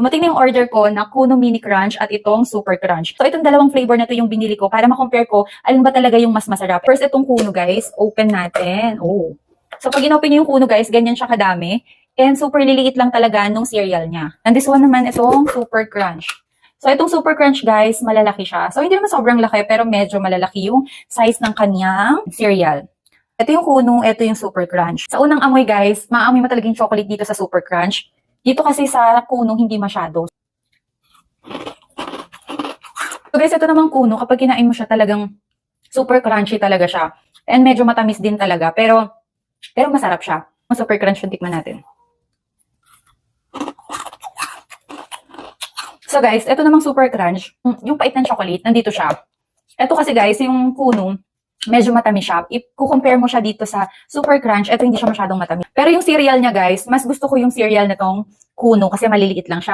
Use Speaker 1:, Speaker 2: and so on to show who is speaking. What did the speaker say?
Speaker 1: dumating na yung order ko na Kuno Mini Crunch at itong Super Crunch. So itong dalawang flavor na to yung binili ko para ma-compare ko alin ba talaga yung mas masarap. First, itong Kuno guys, open natin. Oh. So pag in-open nyo yung Kuno guys, ganyan siya kadami. And super liliit lang talaga nung cereal niya. And this one naman, itong Super Crunch. So itong Super Crunch guys, malalaki siya. So hindi naman sobrang laki pero medyo malalaki yung size ng kanyang cereal. Ito yung Kuno, ito yung Super Crunch. Sa unang amoy guys, maamoy mo talaga yung chocolate dito sa Super Crunch. Dito kasi sa Kuno, hindi masyado. So guys, ito namang Kuno, kapag kinain mo siya talagang super crunchy talaga siya. And medyo matamis din talaga, pero masarap siya. Ang Super Crunch yung tikman natin. So guys, ito namang Super Crunch, yung pait ng chocolate, nandito siya. Ito kasi guys, yung Kuno, medyo matamis siya. If kukompare mo siya dito sa Super Crunch, ito hindi siya masyadong matamis. Pero yung cereal niya guys, mas gusto ko yung cereal na tong Kuno kasi maliliit lang siya.